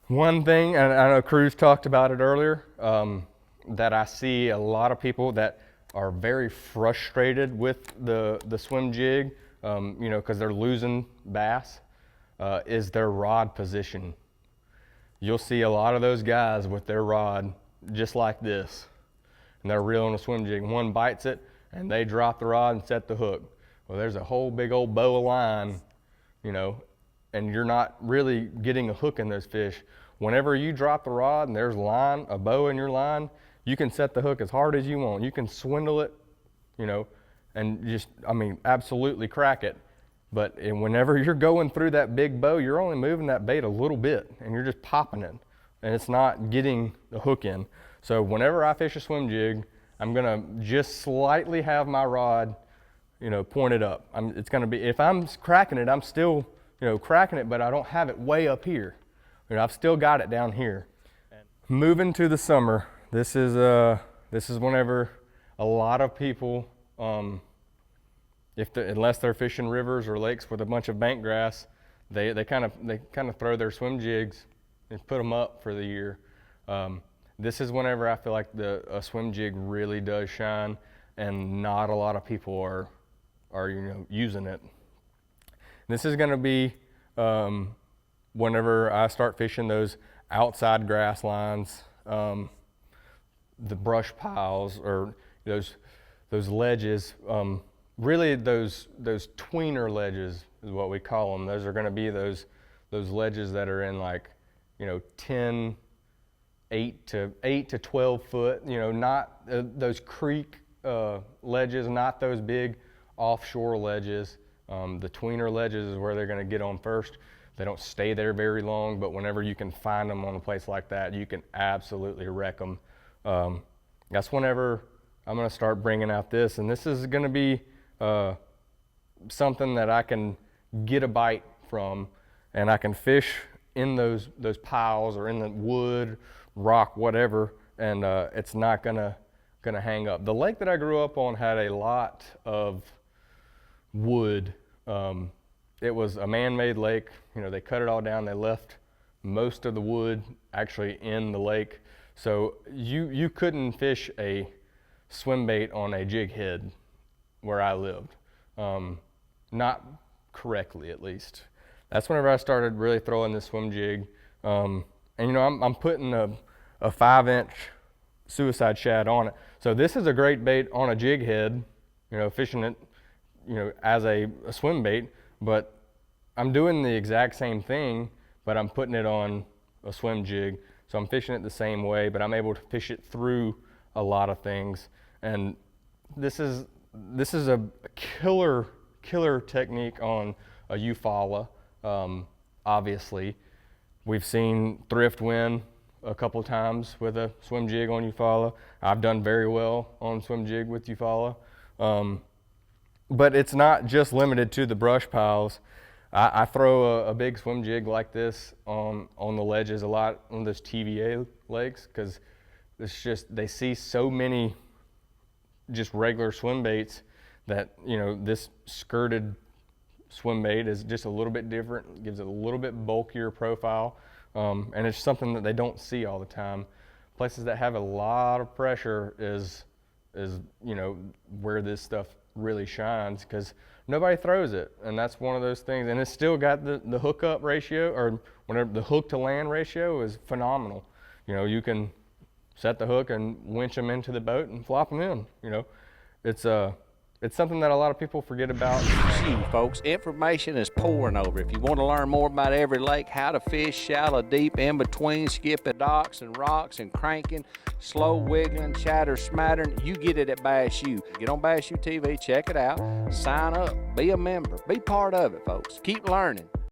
One thing, and I know Cruz talked about it earlier, that I see a lot of people that are very frustrated with the swim jig, you know, because they're losing bass, is their rod position. You'll see a lot of those guys with their rod just like this, and they're reeling a swim jig. One bites it, and they drop the rod and set the hook. Well, there's a whole big old bow of line, you know, and you're not really getting a hook in those fish. Whenever you drop the rod and there's line, a bow in your line, you can set the hook as hard as you want. You can swindle it, you know, and just, I mean, absolutely crack it. But whenever you're going through that big bow, you're only moving that bait a little bit, and you're just popping it, and it's not getting the hook in. So whenever I fish a swim jig, I'm gonna just slightly have my rod, you know, pointed up. It's gonna be, if I'm cracking it, I'm still, you know, cracking it, but I don't have it way up here. You know, I've still got it down here. Moving to the summer, this is whenever a lot of people, unless they're fishing rivers or lakes with a bunch of bank grass, they kind of throw their swim jigs and put them up for the year. This is whenever I feel like a swim jig really does shine, and not a lot of people are you know, using it. This is going to be whenever I start fishing those outside grass lines, the brush piles, or those ledges. Really, those tweener ledges is what we call them. Those are going to be those ledges that are in, like, you know, 8 to 12 foot. You know, not those creek ledges, not those big offshore ledges. The tweener ledges is where they're going to get on first. They don't stay there very long, but whenever you can find them on a place like that, you can absolutely wreck them. That's whenever I'm going to start bringing out this, and this is going to be something that I can get a bite from, and I can fish in those piles or in the wood, rock, whatever, and it's not gonna hang up. The lake that I grew up on had a lot of wood. It was a man-made lake. You know, they cut it all down. They left most of the wood actually in the lake, so you couldn't fish a swim bait on a jig head where I lived, not correctly, at least. That's whenever I started really throwing this swim jig, and you know, I'm putting a 5-inch suicide shad on it. So this is a great bait on a jig head, you know, fishing it, you know, as a swim bait, but I'm doing the exact same thing, but I'm putting it on a swim jig. So I'm fishing it the same way, but I'm able to fish it through a lot of things. And this is a killer technique on a Eufaula. Obviously, we've seen Thrift win a couple times with a swim jig on Eufaula. I've done very well on swim jig with Eufaula. But it's not just limited to the brush piles. I throw a big swim jig like this on the ledges a lot on those TVA lakes, because it's just, they see so many just regular swim baits that, you know, this skirted swim bait is just a little bit different, gives it a little bit bulkier profile, and it's something that they don't see all the time. Places that have a lot of pressure is you know, where this stuff really shines, because nobody throws it, and that's one of those things. And it's still got the hookup ratio, or whenever the hook to land ratio is phenomenal. You know, you can set the hook and winch them into the boat and flop them in. You know, it's something that a lot of people forget about. Folks, information is pouring over. If you want to learn more about every lake, how to fish shallow, deep, in between, skipping docks and rocks and cranking, slow wiggling, chatter, smattering, you get it at Bass U. Get on Bass U TV, check it out, sign up, be a member, be part of it, folks. Keep learning.